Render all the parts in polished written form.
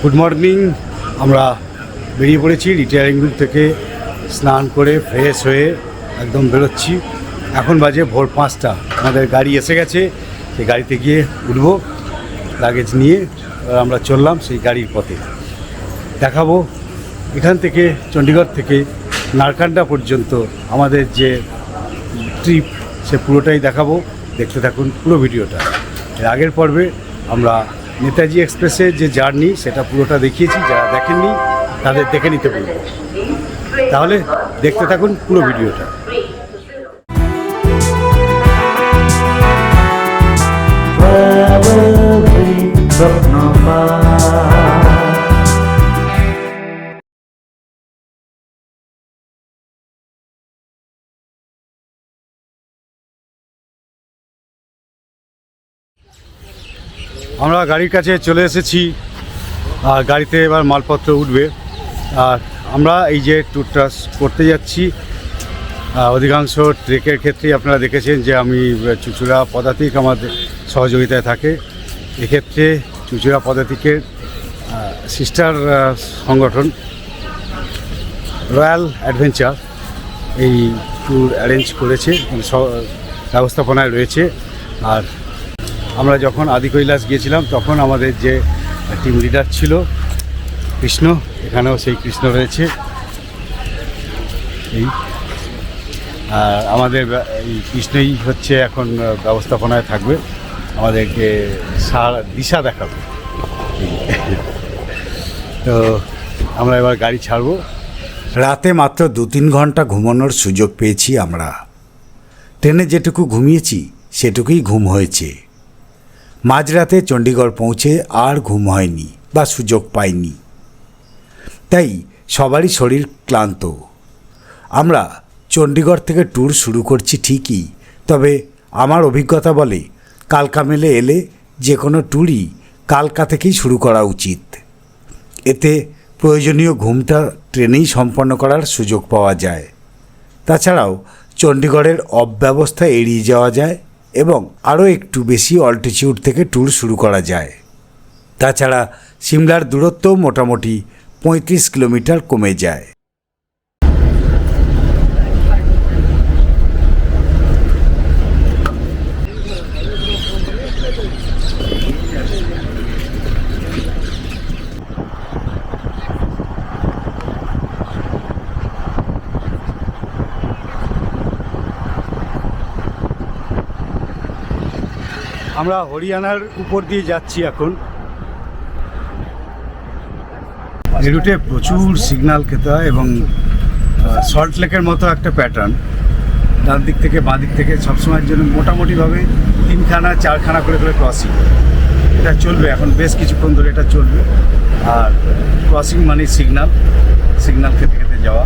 Good morning. আমরা বেরিয়ে পড়েছি রিটায়ারিং রুম থেকে, স্নান করে ফ্রেশ হয়ে একদম বেরোচ্ছি। এখন বাজে ভোর 5টা। আমাদের গাড়ি এসে গেছে, সেই গাড়িতে গিয়ে উঠবো, লাগেজ নিয়ে আমরা চললাম সেই গাড়ির পথে। দেখাবো এখান থেকে চণ্ডীগড় থেকে নারকান্ডা পর্যন্ত আমাদের যে ট্রিপ, সে পুরোটাই দেখাবো। দেখতে থাকুন পুরো ভিডিওটা। এর আগের পর্বে আমরা নেতাজি এক্সপ্রেসের যে জার্নি সেটা পুরোটা দেখিয়েছি, যারা দেখেননি তাদের দেখে নিতে বলবো। তাহলে দেখতে থাকুন পুরো ভিডিওটা। আমরা গাড়ির কাছে চলে এসেছি, আর গাড়িতে এবার মালপত্র উঠবে। আর আমরা এই যে ট্যুরটা করতে যাচ্ছি, অধিকাংশ ট্রেকের ক্ষেত্রেই আপনারা দেখেছেন যে আমি চুঁচুড়া পদাতিক আমাদের সহযোগিতায় থাকে। এক্ষেত্রে চুঁচুড়া পদাতিকের সিস্টার সংগঠন রয়্যাল অ্যাডভেঞ্চার এই ট্যুর অ্যারেঞ্জ করেছে, ব্যবস্থাপনায় রয়েছে। আর আমরা যখন আদি কৈলাস গিয়েছিলাম তখন আমাদের যে টিম লিডার ছিল কৃষ্ণ, এখানেও সেই কৃষ্ণ রয়েছে। এই আমাদের এই কৃষ্ণই হচ্ছে এখন ব্যবস্থাপনায় থাকবে, আমাদেরকে দিশা দেখাবে। তো আমরা এবার গাড়ি ছাড়বো। রাতে মাত্র 2-3 ঘন্টা ঘুমানোর সুযোগ পেয়েছি আমরা। ট্রেনে যেটুকু ঘুমিয়েছি সেটুকুই ঘুম হয়েছে। মাঝরাতে চণ্ডীগড় পৌঁছে আর ঘুম হয়নি বা সুযোগ পাইনি, তাই সবারই শরীর ক্লান্ত। আমরা চণ্ডীগড় থেকে ট্যুর শুরু করছি ঠিকই, তবে আমার অভিজ্ঞতা বলে কালকা মেলে এলে যে কোনো ট্যুরই কালকা থেকেই শুরু করা উচিত। এতে প্রয়োজনীয় ঘুমটা ট্রেনেই সম্পন্ন করার সুযোগ পাওয়া যায়। তাছাড়াও চণ্ডীগড়ের অব্যবস্থা এড়িয়ে যাওয়া যায় এবং আরও একটু বেশি অল্টিটিউড থেকে ট্যুর শুরু করা যায়। তাছাড়া সিমলার দূরত্বও মোটামুটি 35 কিলোমিটার কমে যায়। আমরা হরিয়ানার উপর দিয়ে যাচ্ছি এখন। এই রুটে প্রচুর সিগন্যাল খেতে হয় এবং সল্ট লেকের মতো একটা প্যাটার্ন, ডান দিক থেকে বাঁ দিক থেকে সবসময়ের জন্য মোটামুটিভাবে 3-4খানা করে ক্রসিং। এটা চলবে এখন বেশ কিছুক্ষণ ধরে, এটা চলবে। আর ক্রসিং মানে সিগন্যাল খেতে খেতে যাওয়া।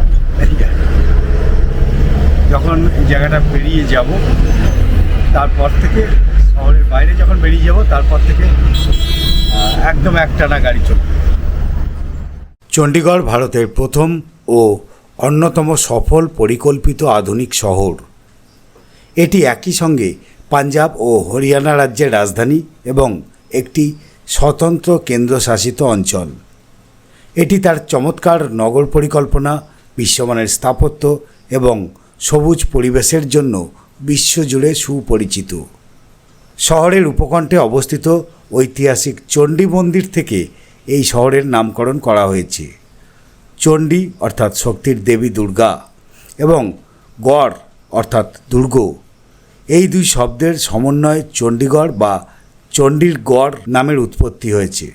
যখন এই জায়গাটা পেরিয়ে যাব, তারপর থেকে শহরের বাইরে যখন বেরিয়ে যাব, তারপর থেকে একদম একটানা গাড়ি চলবে। চণ্ডীগড় ভারতের প্রথম ও অন্যতম সফল পরিকল্পিত আধুনিক শহর। এটি একই সঙ্গে পাঞ্জাব ও হরিয়ানা রাজ্যের রাজধানী এবং একটি স্বতন্ত্র কেন্দ্রশাসিত অঞ্চল। এটি তার চমৎকার নগর পরিকল্পনা, বিশ্বমানের স্থাপত্য এবং সবুজ পরিবেশের জন্য বিশ্বজুড়ে সুপরিচিত। শহরের উপকণ্ঠে অবস্থিত ঐতিহাসিক চণ্ডী মন্দির থেকে এই শহরের নামকরণ করা হয়েছে। চণ্ডী অর্থাৎ শক্তির দেবী দুর্গা এবং গড় অর্থাৎ দুর্গ, এই দুই শব্দের সমন্বয়ে চণ্ডীগড় বা চণ্ডীর গড় নামের উৎপত্তি হয়েছে।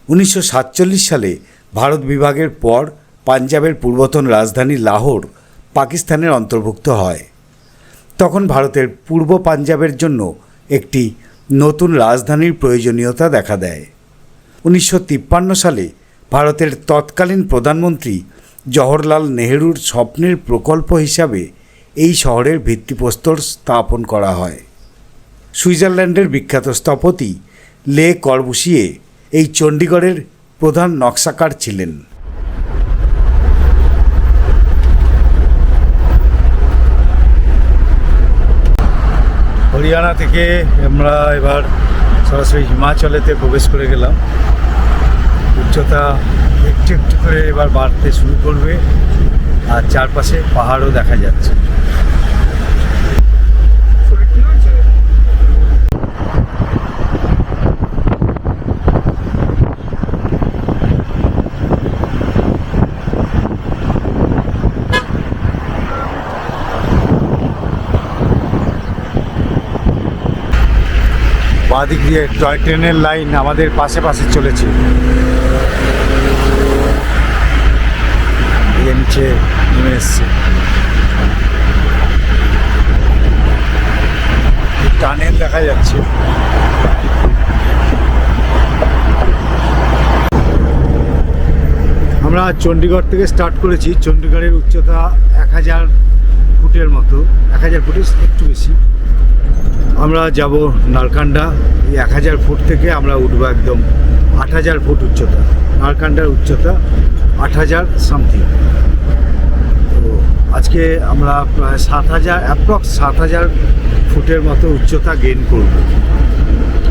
1947 সালে ভারত বিভাগের পর পাঞ্জাবের পূর্বতন রাজধানী লাহোর পাকিস্তানের অন্তর্ভুক্ত হয়। তখন ভারতের পূর্ব পাঞ্জাবের জন্য একটি নতুন রাজধানীর প্রয়োজনীয়তা দেখা দেয়। 1953 সালে ভারতের তৎকালীন প্রধানমন্ত্রী জওহরলাল নেহেরুর স্বপ্নের প্রকল্প হিসাবে এই শহরের ভিত্তিপ্রস্তর স্থাপন করা হয়। সুইজারল্যান্ডের বিখ্যাত স্থপতি লে কর্বুসিয়ে এই চণ্ডীগড়ের প্রধান নকশাকার ছিলেন। হরিয়ানা থেকে আমরা এবার সরাসরি হিমাচলেতে প্রবেশ করে গেলাম। উচ্চতা একটু একটু করে এবার বাড়তে শুরু করবে, আর চারপাশে পাহাড়ও দেখা যাচ্ছে। বাঁদিক দিয়ে টয় ট্রেনের লাইন আমাদের পাশে পাশে চলেছে। নিচে নেমে এসছে, টানেল দেখা যাচ্ছে। আমরা চণ্ডীগড় থেকে স্টার্ট করেছি। চণ্ডীগড়ের উচ্চতা 1000 ফুটের মতো, 1000 ফুটের একটু বেশি। আমরা যাব নারকান্ডা। এই 1000 ফুট থেকে আমরা উঠবো একদম 8000 ফুট উচ্চতা। নারকান্ডার উচ্চতা 8000 সামথিং। তো আজকে আমরা প্রায় 7000, অ্যাপ্রক্স 7000 ফুটের মতো উচ্চতা গেইন করব।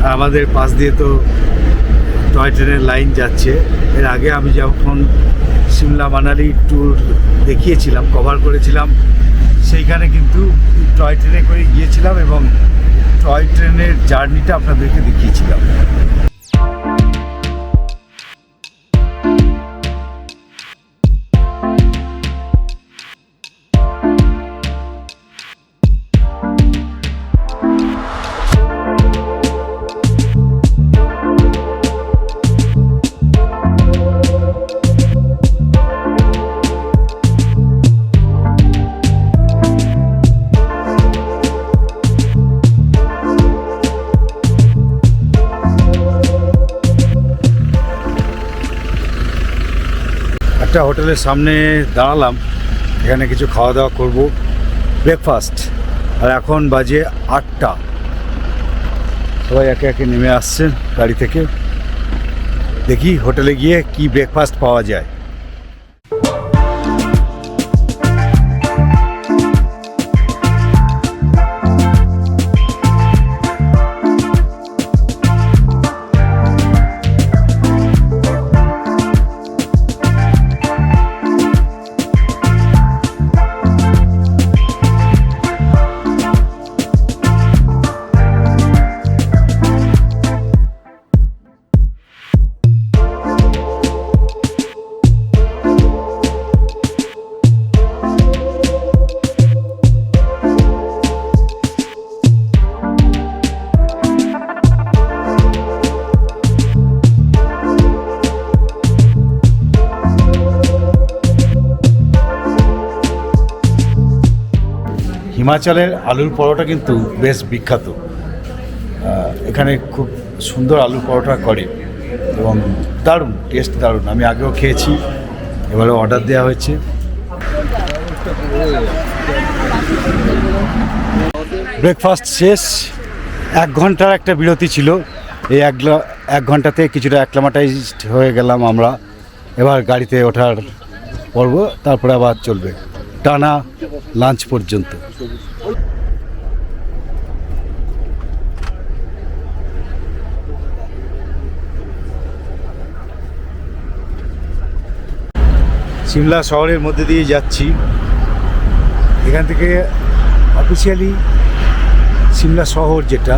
আর আমাদের পাশ দিয়ে তো টয় ট্রেনের লাইন যাচ্ছে। এর আগে আমি যখন সিমলা মানালি ট্যুর দেখিয়েছিলাম, কভার করেছিলাম, সেইখানে কিন্তু টয় ট্রেনে করে গিয়েছিলাম এবং টয় ট্রেনের জার্নিটা আপনাদেরকে দেখিয়েছিলাম। একটা হোটেলের সামনে দাঁড়ালাম, এখানে কিছু খাওয়া দাওয়া করব, ব্রেকফাস্ট। আর এখন বাজে 8টা। সবাই একে একে নেমে আসছেন গাড়ি থেকে। দেখি হোটেলে গিয়ে কি ব্রেকফাস্ট পাওয়া যায়। হিমাচলের আলুর পরোটা কিন্তু বেশ বিখ্যাত। এখানে খুব সুন্দর আলুর পরোটা করে এবং দারুণ টেস্ট, দারুণ। আমি আগেও খেয়েছি, এবারে অর্ডার দেওয়া হয়েছে। ব্রেকফাস্ট শেষ। 1 ঘন্টার একটা বিরতি ছিল। এই 1 ঘন্টাতে কিছুটা অ্যাক্লামাটাইজড হয়ে গেলাম আমরা। এবার গাড়িতে ওঠার পর্ব, তারপরে আবার চলবে টানা লাঞ্চ পর্যন্ত। সিমলা শহরের মধ্যে দিয়ে যাচ্ছি। এখান থেকে অফিসিয়ালি সিমলা শহর যেটা,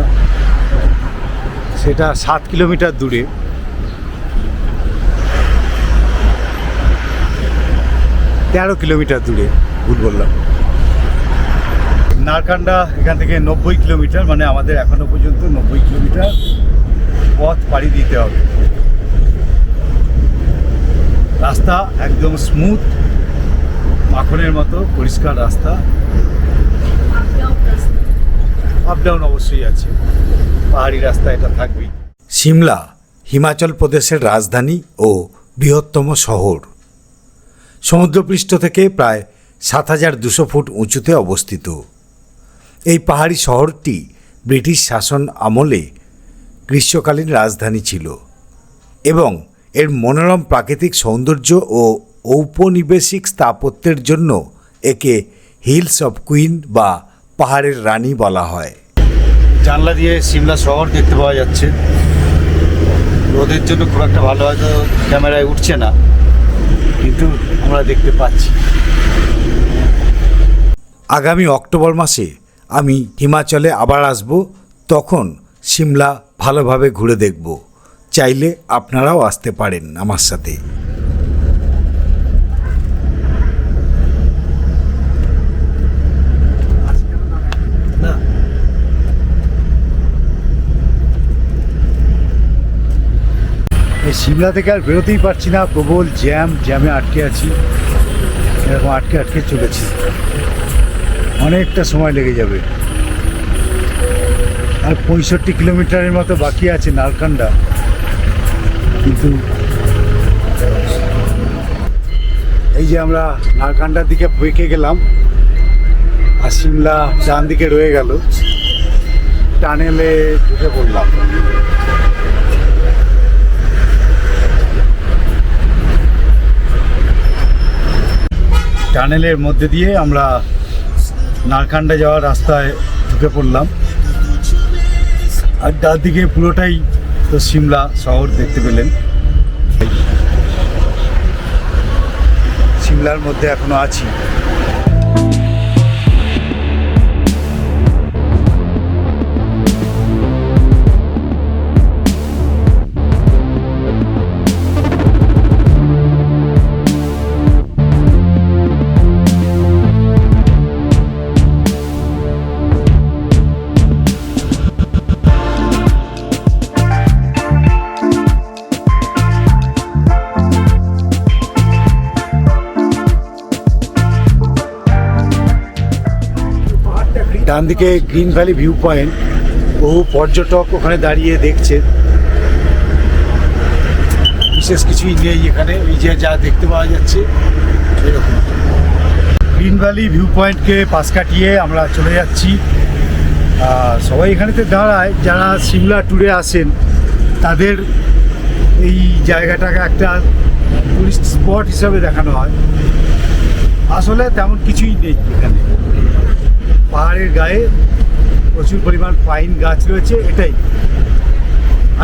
সেটা 7 কিলোমিটার দূরে। তেরো কিলোমিটার দূরে, ভুল বললাম। নারকান্ডা এখান থেকে 90 কিলোমিটার, মানে আমাদের এখনো পর্যন্ত 90 কিলোমিটার পথ পাড়ি দিতে হবে। রাস্তা একদম স্মুথ, মাখনের মতো পরিষ্কার রাস্তা। আপ ডাউন অবশ্যই আছে, পাহাড়ি রাস্তা এটা থাকবেই। সিমলা হিমাচল প্রদেশের রাজধানী ও বৃহত্তম শহর। সমুদ্রপৃষ্ঠ থেকে প্রায় 7200 ফুট উঁচুতে অবস্থিত। এই পাহাড়ি শহরটি ব্রিটিশ শাসন আমলে গ্রীষ্মকালীন রাজধানী ছিল এবং এর মনোরম প্রাকৃতিক সৌন্দর্য ও ঔপনিবেশিক স্থাপত্যের জন্য একে হিলস অফ কুইন বা পাহাড়ের রানী বলা হয়। জানলা দিয়ে সিমলা শহর দেখতে পাওয়া যাচ্ছে। রোদের জন্য খুব একটা ভালো হয়তো ক্যামেরায় উঠছে না, কিন্তু আমরা দেখতে পাচ্ছি। আগামী অক্টোবর মাসে আমি হিমাচলে আবার আসব, তখন সিমলা ভালোভাবে ঘুরে দেখব। চাইলে আপনারাও আসতে পারেন আমার সাথে। এই সিমলা থেকে আর বেরোতেই পারছি না, প্রবল জ্যামে আটকে আছি, এরকম আটকে চলেছি, অনেকটা সময় লেগে যাবে। আর 65 কিলোমিটারের মতো বাকি আছে নারকান্ডা, কিন্তু এই যে আমরা নারকান্ডার দিকে বেঁকে গেলাম আর সিমলা ডান দিকে রয়ে গেল, টানেলে ঢুকে পড়লাম। টানেলের মধ্যে দিয়ে আমরা নারকান্ডা যাওয়ার রাস্তায় ঢুকে পড়লাম, আর ডান দিকে পুরোটাই তো সিমলা শহর দেখতে পেলেন। সিমলার মধ্যে এখনো আছি। ডান দিকে গ্রিন ভ্যালি ভিউ পয়েন্ট, বহু পর্যটক ওখানে দাঁড়িয়ে দেখছে, বিশেষ কিছুই নেই এখানে, এই যে যা দেখতে পাওয়া যাচ্ছে এরকম। গ্রিন ভ্যালি ভিউ পয়েন্টকে পাশ কাটিয়ে আমরা চলে যাচ্ছি। সবাই এখানেতে দাঁড়ায়, যারা সিমলা ট্যুরে আসেন তাদের এই জায়গাটাকে একটা টুরিস্ট স্পট হিসাবে দেখানো হয়। আসলে তেমন কিছুই নেই এখানে, পাহাড়ের গায়ে প্রচুর পরিমাণ পাইন গাছ রয়েছে, এটাই।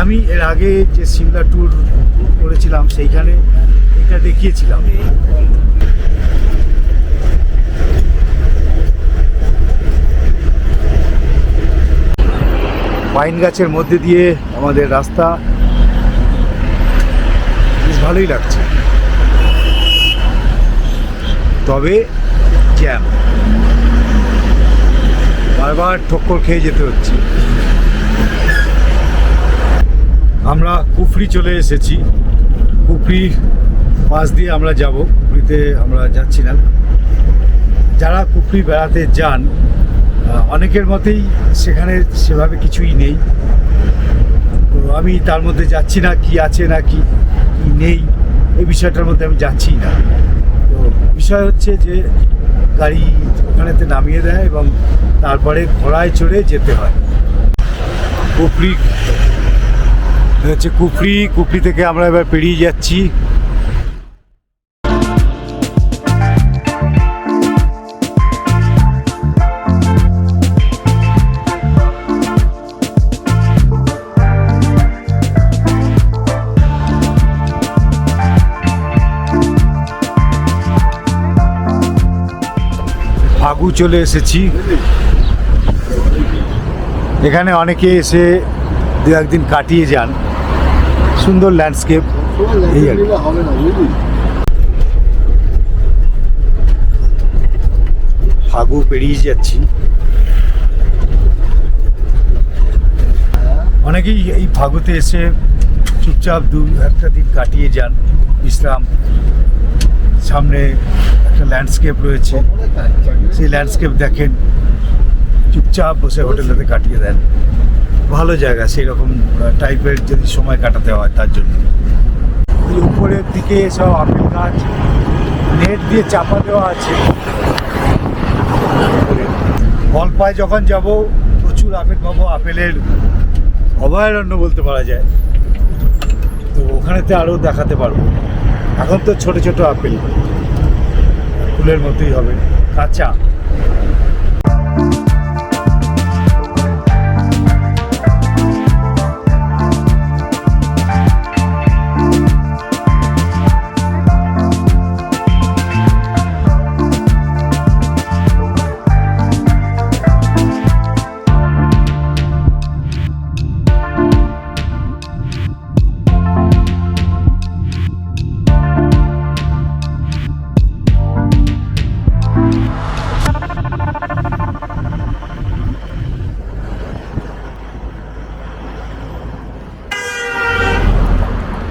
আমি এর আগে যে সিমলা ট্যুর করেছিলাম সেইখানে এটা দেখিয়েছিলাম। পাইন গাছের মধ্যে দিয়ে আমাদের রাস্তা, বেশ ভালোই লাগছে, তবে জ্যাম, বারবার ঠক্কর খেয়ে যেতে হচ্ছে। আমরা কুফরি চলে এসেছি, কুফরি পাশ দিয়ে আমরা যাব, কুফরিতে আমরা যাচ্ছি না। যারা কুফরি বেড়াতে যান অনেকের মতেই সেখানে সেভাবে কিছুই নেই, তো আমি তার মধ্যে যাচ্ছি না, কি আছে না কি নেই এই বিষয়টার মধ্যে আমি যাচ্ছি না। তো বিষয় হচ্ছে যে গাড়ি ওখানেতে নামিয়ে দেয় এবং তারপরে ঘোড়ায় চড়ে যেতে হয়। কুফরি হচ্ছে কুফরি থেকে আমরা এবার পেরিয়ে যাচ্ছি। ফাগু চলে এসেছি, এখানে অনেকে এসে দু একদিন কাটিয়ে যান, সুন্দর ল্যান্ডস্কেপ, এই আর কি। ফাগু পেরিয়ে যাচ্ছি, অনেকেই এই ফাগুতে এসে চুপচাপ একটা দিন কাটিয়ে যান, বিশ্রাম। সামনে একটা ল্যান্ডস্কেপ রয়েছে, সেই ল্যান্ডস্কেপ দেখেন, চুপচাপ বসে হোটেলেতে কাটিয়ে দেন। ভালো জায়গা, সেই রকম টাইপের যদি সময় কাটাতে হয় তার জন্য। ওই উপরের দিকে সব আপেল গাছ নেট দিয়ে চাপা দেওয়া আছে। গল্পায় যখন যাব প্রচুর আপেল পাবো, আপেলের অভয়ারণ্য বলতে পারা যায়, তো ওখানেতে আরও দেখাতে পারবো। এখন তো ছোট ছোট আপেল, ফুলের মতোই হবে, কাঁচা।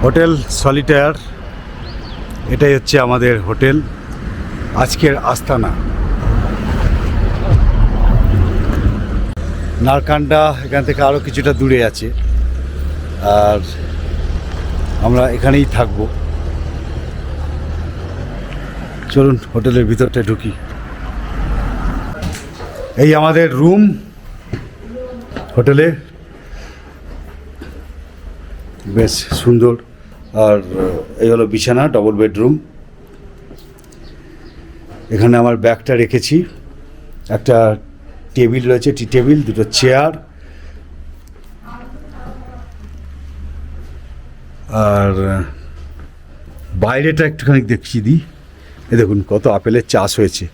হোটেল সলিটায়ার, এটাই হচ্ছে আমাদের হোটেল আজকের আস্তানা। নারকান্ডা এখান থেকে আরও কিছুটা দূরে আছে, আর আমরা এখানেই থাকবো। চলুন হোটেলের ভিতরটা ঢুকি। এই আমাদের রুম হোটেলে, বেশ সুন্দর। আর এই হলো বিছানা, ডবল বেডরুম। এখানে আমার ব্যাগটা রেখেছি, একটা টেবিল রয়েছে, টি টেবিল, দুটো চেয়ার, আর বাইরেটা একটুখানি দেখিয়ে দিই। এই দেখুন কত আপেলের চাষ হয়েছে।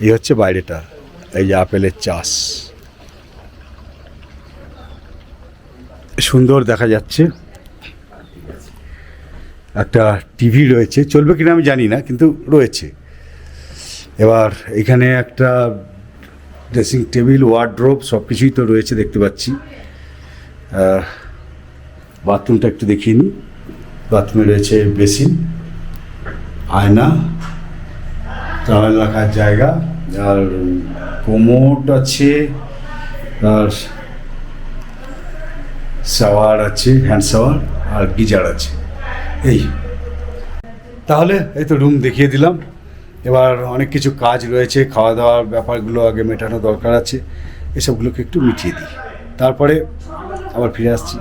এই হচ্ছে বাইরেটা, এই যে আপেলের চাষ, সুন্দর দেখা যাচ্ছে। একটা টিভি রয়েছে, চলবে কিনা আমি জানি না, কিন্তু রয়েছে। এবার এখানে একটা ড্রেসিং টেবিল, ওয়ার্ড্রোব, সব কিছুই তো রয়েছে দেখতে পাচ্ছি। বাথরুমটা একটু দেখিয়ে নিই। বাথরুমে রয়েছে বেসিন, আয়না, টাওয়েল রাখার জায়গা, আর কোমোড আছে, আর শাওয়ার আছে, হ্যান্ড শাওয়ার, আর গিজার আছে। এই তাহলে এই তো রুম দেখিয়ে দিলাম। এবার অনেক কিছু কাজ রয়েছে, খাওয়া দাওয়ার ব্যাপারগুলো আগে মেটানো দরকার আছে, এসবগুলোকে একটু মিটিয়ে দিই, তারপরে আবার ফিরে আসছি,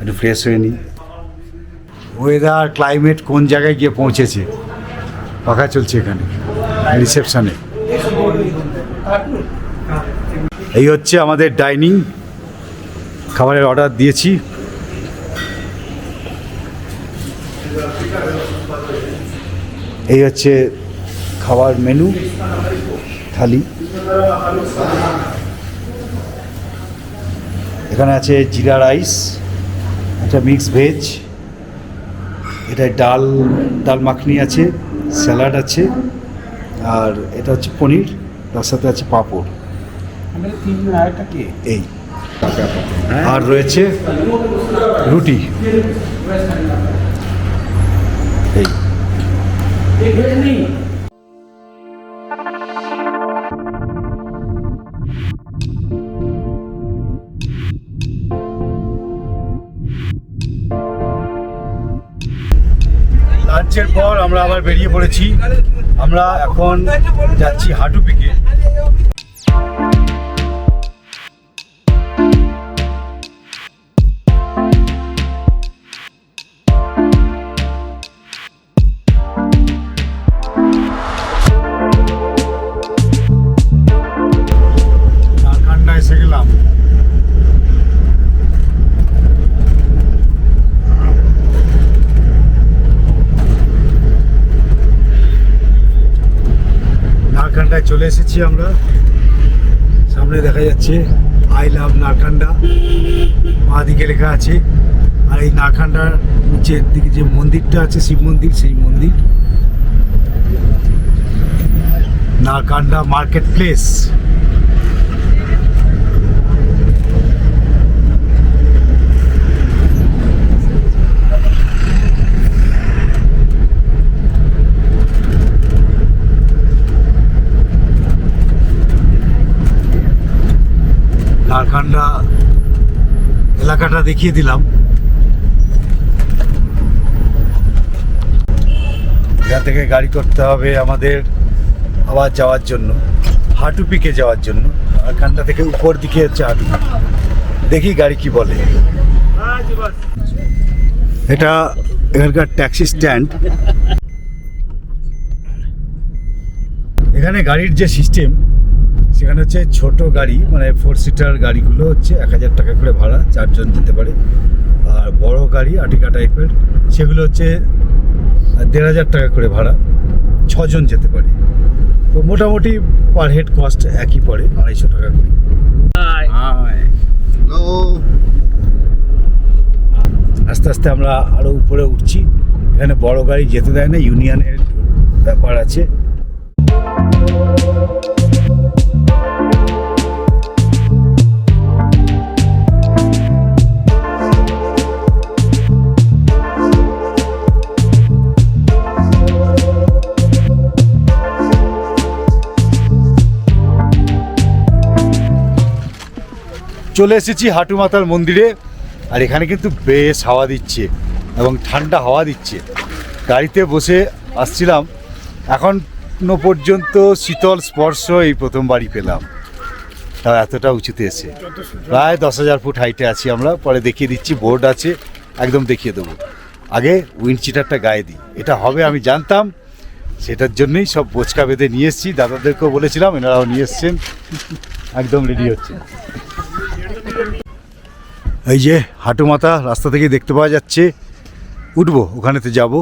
একটু ফ্রেশ হয়ে নিই। ওয়েদার ক্লাইমেট কোন জায়গায় গিয়ে পৌঁছেছে, পাখা চলছে এখানে রিসেপশনে। এই হচ্ছে আমাদের ডাইনিং, খাবারের অর্ডার দিয়েছি। এই হচ্ছে খাবার মেনু থালি। এখানে আছে জিরা রাইস, একটা মিক্স ভেজ, এটা ডাল মাখনি আছে, স্যালাড আছে, আর এটা হচ্ছে পনির, তার সাথে আছে পাঁপড়। এই আর রয়েছে রুটি। এই লাঞ্চের পর আমরা আবার বেরিয়ে পড়েছি। আমরা এখন যাচ্ছি হাটুপিকে। নারকান্ডা এসে গেলাম। নারকান্ডায় চলে এসেছি আমরা। সামনে দেখা যাচ্ছে আই লাভ নারকান্ডা, বাঁ দিকে লেখা আছে। আর এই নারকান্ডার নিচের দিকে যে মন্দিরটা আছে, শিব মন্দির, সেই মন্দির। Narkanda market place. নারকান্ডা এলাকাটা দেখিয়ে দিলাম। এখান থেকে গাড়ি করতে হবে আমাদের আবার যাওয়ার জন্য, হাটুপিকে যাওয়ার জন্য। নারকান্ডা থেকে উপর দিকে হচ্ছে হাটুপি। দেখি গাড়ি কি বলে। এটা এখানকার ট্যাক্সি স্ট্যান্ড। এখানে গাড়ির যে সিস্টেম, সেখানে হচ্ছে ছোট গাড়ি, মানে 4 সিটার গাড়িগুলো হচ্ছে 1000 টাকা করে ভাড়া, 4 জন যেতে পারে। আর বড় গাড়ি আর্টিকা টাইপের, সেগুলো হচ্ছে 1500 টাকা করে ভাড়া, 6 জন যেতে পারে। তো মোটামুটি পার হেড কস্ট একই পড়ে, 250 টাকা করে। আস্তে আস্তে আমরা আরও উপরে উঠছি। এখানে বড় গাড়ি যেতে দেয় না, ইউনিয়নের ব্যাপার আছে। চলে এসেছি হাঁটু মাতার মন্দিরে, আর এখানে কিন্তু বেশ হাওয়া দিচ্ছে এবং ঠান্ডা হাওয়া দিচ্ছে। গাড়িতে বসে আসছিলাম, এখনও পর্যন্ত শীতল স্পর্শ এই প্রথমবারই পেলাম। তাও এতটা উঁচুতে এসে প্রায় 10,000 ফুট হাইটে আছি আমরা। পরে দেখিয়ে দিচ্ছি, বোর্ড আছে, একদম দেখিয়ে দেবো। আগে উইন্ড চিটারটা গায়ে দিই, এটা হবে আমি জানতাম, সেটার জন্যই সব বোচকা বেঁধে নিয়ে এসেছি। দাদাদেরকেও বলেছিলাম, এনারাও নিয়ে এসছেন, একদম রেডি হচ্ছে। এই যে হাঁটু মাথা রাস্তা থেকে দেখতে পাওয়া যাচ্ছে, উঠবো ওখানেতে যাব,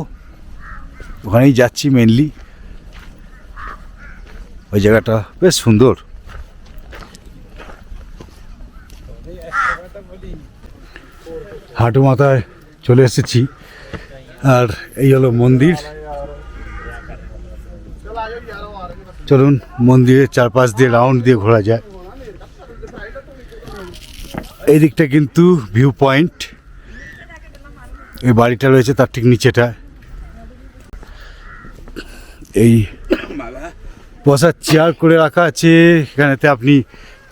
ওখানেই যাচ্ছি মেনলি। ওই জায়গাটা বেশ সুন্দর। হাঁটু মাথায় চলে এসেছি, আর এই হলো মন্দির। চলুন মন্দিরের চারপাশ দিয়ে রাউন্ড দিয়ে ঘোরা যায়। এই দিকটা কিন্তু ভিউ পয়েন্ট, এই বাড়িটা রয়েছে তার ঠিক নিচেটা। এই বসার চেয়ার করে রাখা আছে, এখানেতে আপনি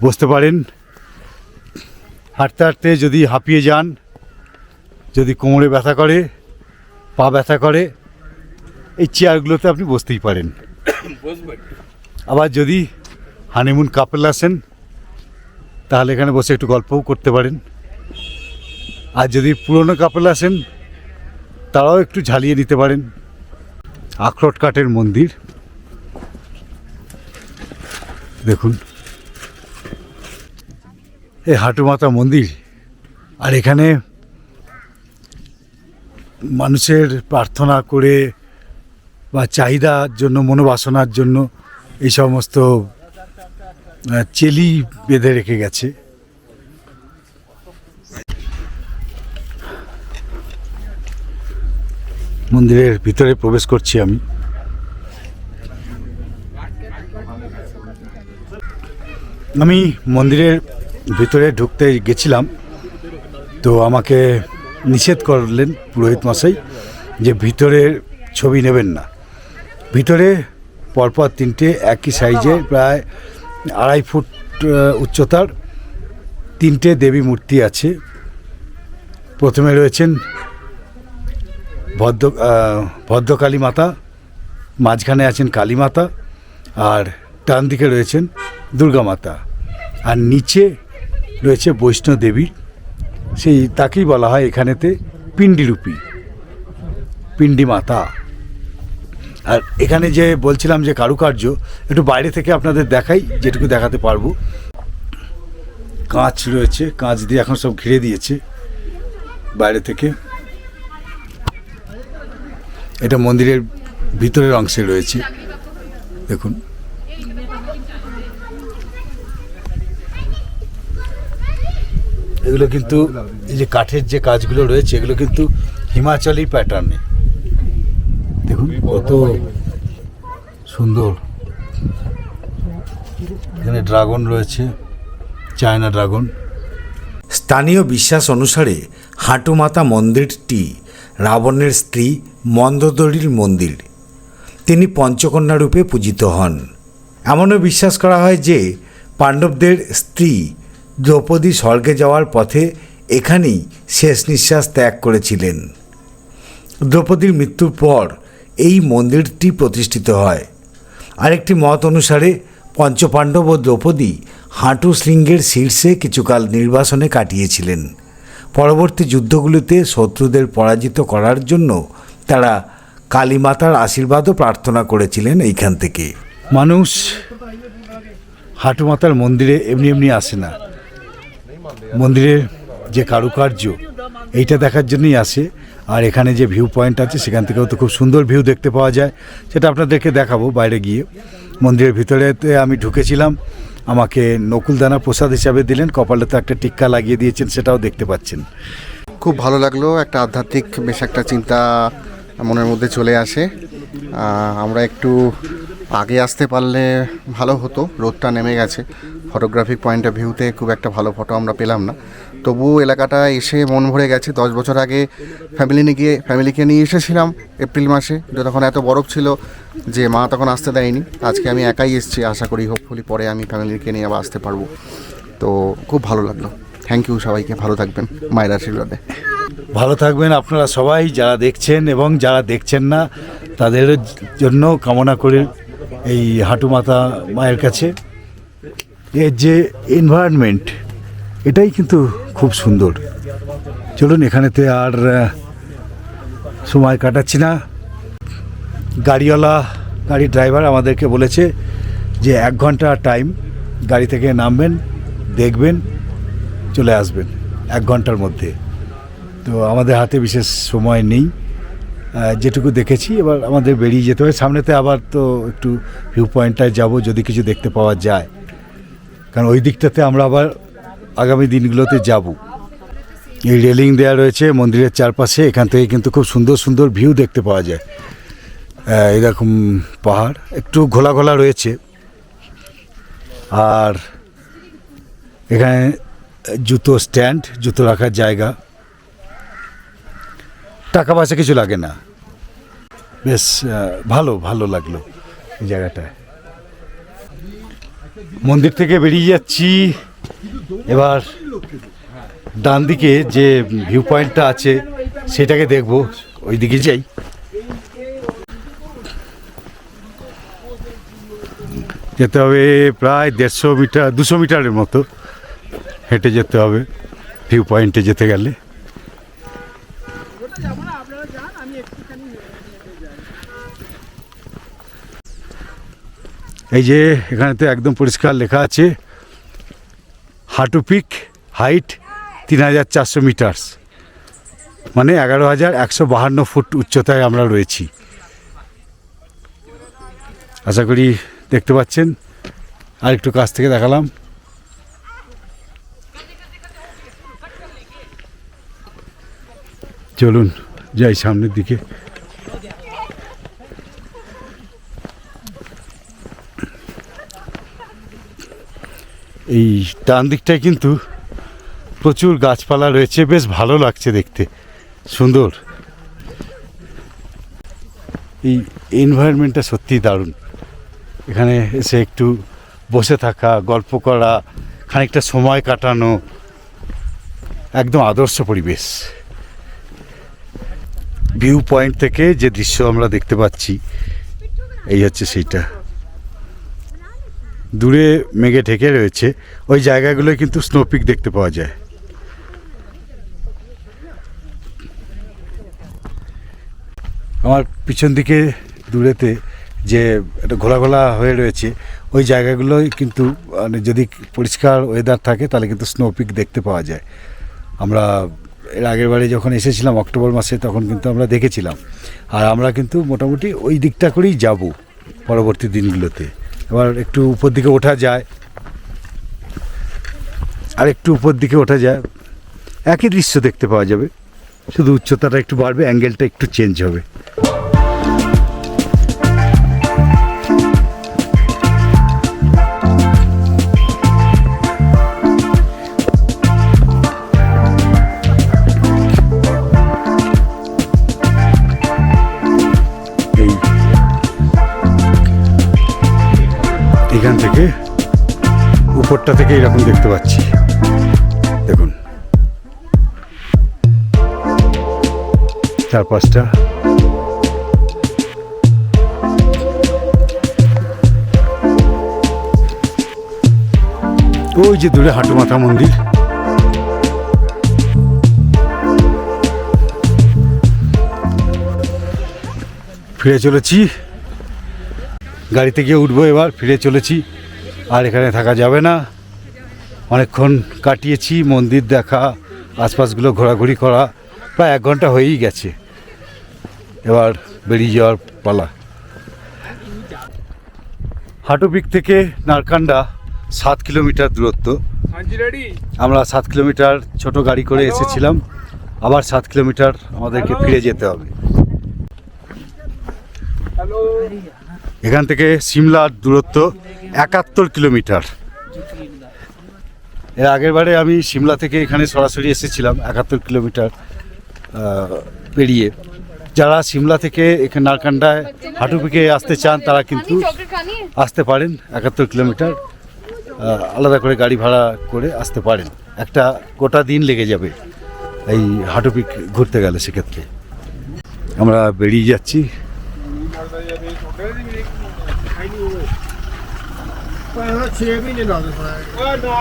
বসতে পারেন। হাঁটতে হাঁটতে যদি হাঁপিয়ে যান, যদি কোমরে ব্যথা করে, পা ব্যথা করে, এই চেয়ারগুলোতে আপনি বসতেই পারেন। আবার যদি হানিমুন কাপল আসেন, তাহলে এখানে বসে একটু গল্পও করতে পারেন। আর যদি পুরনো কাপল আসেন, তারাও একটু ঝালিয়ে নিতে পারেন। আখরোট কাঠের মন্দির দেখুন, এই হাঁটু মাতা মন্দির। আর এখানে মানুষের প্রার্থনা করে বা চাহিদার জন্য, মনোবাসনার জন্য এই সমস্ত চেলি বেঁধে রেখে গেছে। মন্দিরের ভিতরে প্রবেশ করছি আমি। আমি মন্দিরের ভিতরে ঢুকতে গেছিলাম, তো আমাকে নিষেধ করলেন পুরোহিত মশাই যে ভিতরের ছবি নেবেন না। ভিতরে পরপর তিনটে একই সাইজের প্রায় 2.5 ফুট উচ্চতার তিনটে দেবী মূর্তি আছে। প্রথমে রয়েছেন ভদ্রকালী মাতা, মাঝখানে আছেন কালী মাতা, আর ডান দিকে রয়েছেন দুর্গা মাতা, আর নিচে রয়েছে বৈষ্ণব দেবী। সেই তাকেই বলা হয় এখানেতে পিণ্ডিরূপী, পিণ্ডি মাতা। আর এখানে যে বলছিলাম যে কারুকার্য, একটু বাইরে থেকে আপনাদের দেখাই, যেটুকু দেখাতে পারবো। কাঁচ রয়েছে, কাঁচ দিয়ে এখন সব ঘিরে দিয়েছে বাইরে থেকে। এটা মন্দিরের ভিতরের অংশে রয়েছে, দেখুন। এগুলো কিন্তু এই যে কাঠের যে কাজগুলো রয়েছে, এগুলো কিন্তু হিমাচলি প্যাটার্নে। দেখুন কত সুন্দর। এখানে ড্রাগন রয়েছে, চায়না ড্রাগন। স্থানীয় বিশ্বাস অনুসারে হাঁটু মাতা মন্দিরটি রাবণের স্ত্রী মন্দোদরীর মন্দির। তিনি পঞ্চকন্যা রূপে পূজিত হন। এমনও বিশ্বাস করা হয় যে পাণ্ডবদের স্ত্রী দ্রৌপদী স্বর্গে যাওয়ার পথে এখানেই শেষ নিঃশ্বাস ত্যাগ করেছিলেন। দ্রৌপদীর মৃত্যুর পর এই মন্দিরটি প্রতিষ্ঠিত হয়। আরেকটি মত অনুসারে পঞ্চপাণ্ডব ও দ্রৌপদী হাঁটু শৃঙ্গের শীর্ষে কিছুকাল নির্বাসনে কাটিয়েছিলেন। পরবর্তী যুদ্ধগুলিতে শত্রুদের পরাজিত করার জন্য তারা কালীমাতার আশীর্বাদও প্রার্থনা করেছিলেন এইখান থেকে। মানুষ হাঁটু মাতার মন্দিরে এমনি এমনি আসে না, মন্দিরের যে কারুকার্য এইটা দেখার জন্যই আসে। আর এখানে যে ভিউ পয়েন্ট আছে, সেখান থেকেও তো খুব সুন্দর ভিউ দেখতে পাওয়া যায়, সেটা আপনাদেরকে দেখাবো বাইরে গিয়ে। মন্দিরের ভিতরেতে আমি ঢুকেছিলাম, আমাকে নকুলদানা প্রসাদ হিসাবে দিলেন, কপালে তো একটা টিক্কা লাগিয়ে দিয়েছেন, সেটাও দেখতে পাচ্ছেন। খুব ভালো লাগলো, একটা আধ্যাত্মিক বেশ একটা চিন্তা মনের মধ্যে চলে আসে। আমরা একটু আগে আসতে পারলে ভালো হতো, রোদটা নেমে গেছে, ফটোগ্রাফিক পয়েন্ট অফ ভিউতে খুব একটা ভালো ফটো আমরা পেলাম না। তবুও এলাকাটা এসে মন ভরে গেছে। 10 বছর আগে ফ্যামিলিকে নিয়ে এসেছিলাম এপ্রিল মাসে, তখন এত বরফ ছিল যে মা তখন আসতে দেয়নি। আজকে আমি একাই এসেছি, আশা করি হোপফুলি পরে আমি ফ্যামিলিকে নিয়ে আবার আসতে পারবো। তো খুব ভালো লাগলো। থ্যাংক ইউ সবাইকে, ভালো থাকবেন মায়ের আশীর্বাদে। ভালো থাকবেন আপনারা সবাই, যারা দেখছেন এবং যারা দেখছেন না তাদের জন্য কামনা করে এই হাঁটুমাতা মায়ের কাছে। এর যে এনভায়রনমেন্ট, এটাই কিন্তু খুব সুন্দর। চলুন, এখানেতে আর সময় কাটাচ্ছি না। গাড়ির ড্রাইভার আমাদেরকে বলেছে যে 1 ঘন্টা টাইম, গাড়ি থেকে নামবেন, দেখবেন, চলে আসবেন 1 ঘন্টার মধ্যে। তো আমাদের হাতে বিশেষ সময় নেই, যেটুকু দেখেছি এবার আমাদের বেরিয়ে যেতে হবে। সামনেতে আবার তো একটু ভিউ পয়েন্টটায় যাব, যদি কিছু দেখতে পাওয়া যায়, কারণ ওই দিকটাতে আমরা আবার আগামী দিনগুলোতে যাব। এই রেলিং দেওয়া রয়েছে মন্দিরের চারপাশে, এখান থেকে কিন্তু খুব সুন্দর সুন্দর ভিউ দেখতে পাওয়া যায়। এরকম পাহাড় একটু ঘোলা ঘোলা রয়েছে, আর এখানে জুতো স্ট্যান্ড, জুতো রাখার জায়গা, টাকা পয়সা কিছু লাগে না। বেশ ভালো লাগলো এই জায়গাটায়। মন্দির থেকে বেরিয়ে যাচ্ছি, এবার ডান দিকে যে ভিউ পয়েন্টটা আছে সেটাকে দেখবো, ওই দিকে যাই। যেতে হবে প্রায় 150 মিটার 200 মিটারের মতো হেঁটে যেতে হবে ভিউ পয়েন্টে যেতে গেলে। এই যে এখানেতে একদম পরিষ্কার লেখা আছে হাঁটু পিক হাইট 3400 মিটারস, মানে 11,152 ফুট উচ্চতায় আমরা রয়েছি। আশা করি দেখতে পাচ্ছেন। আর একটু কাছ থেকে দেখালাম। চলুন যাই সামনের দিকে। এই ডান দিকটায় কিন্তু প্রচুর গাছপালা রয়েছে, বেশ ভালো লাগছে দেখতে, সুন্দর। এই এনভায়রনমেন্টটা সত্যিই দারুণ। এখানে এসে একটু বসে থাকা, গল্প করা, খানিকটা সময় কাটানো, একদম আদর্শ পরিবেশ। ভিউ পয়েন্ট থেকে যে দৃশ্য আমরা দেখতে পাচ্ছি, এই হচ্ছে সেইটা। দূরে মেঘে ঢেকে রয়েছে, ওই জায়গাগুলোয় কিন্তু স্নোপিক দেখতে পাওয়া যায়। আমার পিছন দিকে দূরেতে যে একটা ঘোলা ঘোলা হয়ে রয়েছে, ওই জায়গাগুলোই কিন্তু মানে যদি পরিষ্কার ওয়েদার থাকে তাহলে কিন্তু স্নোপিক দেখতে পাওয়া যায়। আমরা এর আগের বারে যখন এসেছিলাম অক্টোবর মাসে, তখন কিন্তু আমরা দেখেছিলাম। আর আমরা কিন্তু মোটামুটি ওই দিকটা করেই যাব পরবর্তী দিনগুলোতে। এবার একটু উপর দিকে ওঠা যায়, আর একটু উপর দিকে ওঠা যায়, একই দৃশ্য দেখতে পাওয়া যাবে, শুধু উচ্চতাটা একটু বাড়বে, অ্যাঙ্গেলটা একটু চেঞ্জ হবে। এখান থেকে উপরটা থেকে এরকম দেখতে পাচ্ছি, দেখুন চারপাশটা। ওই যে দূরে হাঁটুমাথা মন্দির। ফিরে চলেছি, গাড়িতে গিয়ে উঠবো এবার, ফিরে চলেছি। আর এখানে থাকা যাবে না, অনেকক্ষণ কাটিয়েছি, মন্দির দেখা, আশপাশগুলো ঘোরাঘুরি করা, প্রায় 1 ঘন্টা হয়েই গেছে। এবার বেরিয়ে যাওয়ার পালা। হাঁটুপিক থেকে নারকান্ডা 7 কিলোমিটার দূরত্ব। আমরা 7 কিলোমিটার ছোট গাড়ি করে এসেছিলাম, আবার 7 কিলোমিটার আমাদেরকে ফিরে যেতে হবে। এখান থেকে সিমলার দূরত্ব 71 কিলোমিটার। এর আগের বারে আমি সিমলা থেকে এখানে সরাসরি এসেছিলাম 71 কিলোমিটার পেরিয়ে। যারা সিমলা থেকে এখানে নারকান্ডায় হাঁটুপিকে আসতে চান তারা কিন্তু আসতে পারেন 71 কিলোমিটার। আলাদা করে গাড়ি ভাড়া করে আসতে পারেন। একটা গোটা দিন লেগে যাবে এই হাটু পিক ঘুরতে গেলে। সেক্ষেত্রে আমরা বেরিয়ে যাচ্ছি।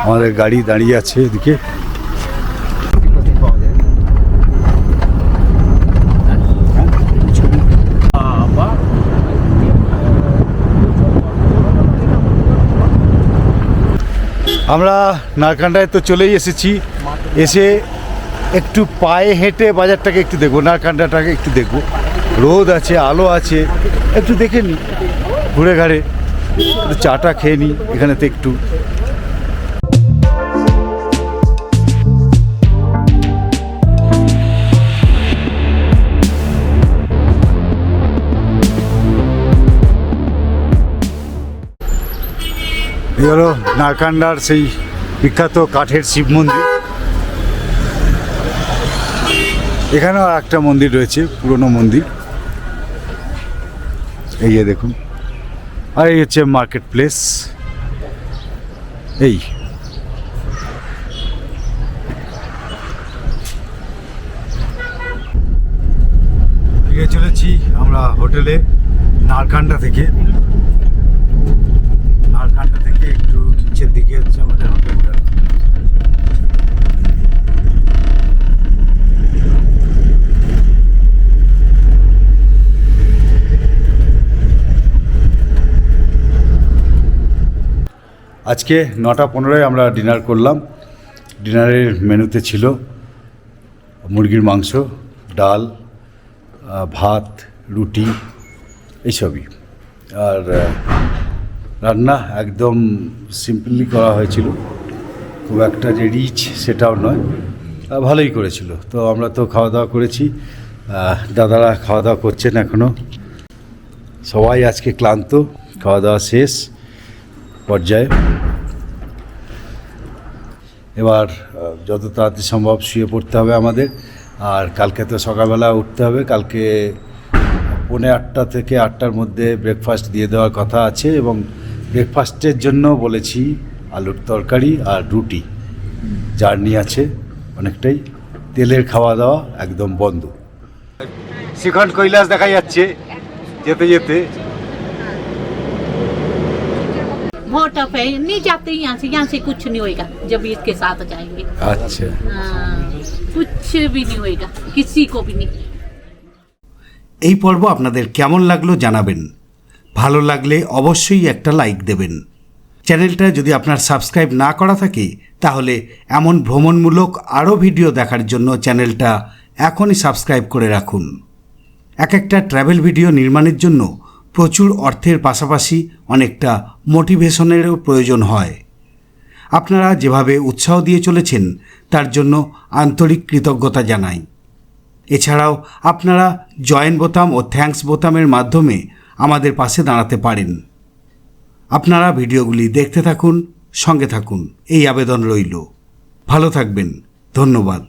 আমাদের গাড়ি দাঁড়িয়ে আছে এদিকে। আমরা নারকান্ডায় তো চলেই এসেছি। এসে একটু পায়ে হেঁটে বাজারটাকে একটু দেখবো, নারকান্ডাটাকে একটু দেখবো। রোদ আছে, আলো আছে, একটু দেখে নিই, ঘুরে ঘাড়ে চাটা খেয়ে নিই এখানেতে একটু। এই হলো নারকান্ডার সেই বিখ্যাত কাঠের শিব মন্দির। এখানেও একটা মন্দির রয়েছে, পুরনো মন্দির, এই যে দেখুন। আর এই হচ্ছে মার্কেট প্লেস। এই এগিয়ে চলেছি আমরা হোটেলে নারকান্ডা থেকে। নারকান্ডা থেকে একটু নিচের দিকে হচ্ছে আমাদের হোটেলটা। আজকে 9:15 আমরা ডিনার করলাম। ডিনারের মেনুতে ছিল মুরগির মাংস, ডাল, ভাত, রুটি, এইসবই। আর রান্না একদম সিম্পলি করা হয়েছিল, খুব একটা যে রিচ সেটাও নয়, ভালোই করেছিল। তো আমরা তো খাওয়া দাওয়া করেছি, দাদারা খাওয়া দাওয়া করছেন এখনও। সবাই আজকে ক্লান্ত, খাওয়া দাওয়া শেষ পর্যায়ে। এবার যত তাড়াতাড়ি সম্ভব শুয়ে পড়তে হবে আমাদের। আর কালকে তো সকালবেলা উঠতে হবে। কালকে 7:45 থেকে 8টার মধ্যে ব্রেকফাস্ট দিয়ে দেওয়ার কথা আছে, এবং ব্রেকফাস্টের জন্য বলেছি আলুর তরকারি আর রুটি। জার্নি আছে অনেকটাই, তেলের খাওয়া দাওয়া একদম বন্ধ। শ্রীখণ্ড কৈলাস দেখা যাচ্ছে যেতে যেতে। बहुत टफ है, नहीं जाते यहाँ से कुछ नहीं होएगा जब इसके साथ जाएंगे। আচ্ছা, कुछ भी नहीं होएगा, किसी को भी नहीं। এই পর্ব আপনাদের কেমন লাগলো জানাবেন। ভালো লাগলে অবশ্যই একটা লাইক দেবেন। চ্যানেলটা যদি আপনার সাবস্ক্রাইব না করা থাকে তাহলে এমন ভ্রমণমূলক আরও ভিডিও দেখার জন্য চ্যানেলটা এখনই সাবস্ক্রাইব করে রাখুন। এক একটা ট্র্যাভেল ভিডিও নির্মাণের জন্য প্রচুর অর্থের পাশাপাশি অনেকটা মোটিভেশনেরও প্রয়োজন হয়। আপনারা যেভাবে উৎসাহ দিয়ে চলেছেন তার জন্য আন্তরিক কৃতজ্ঞতা জানাই। এছাড়াও আপনারা জয়েন বোতাম ও থ্যাঙ্কস বোতামের মাধ্যমে আমাদের পাশে দাঁড়াতে পারেন। আপনারা ভিডিওগুলি দেখতে থাকুন, সঙ্গে থাকুন, এই আবেদন রইল। ভালো থাকবেন, ধন্যবাদ।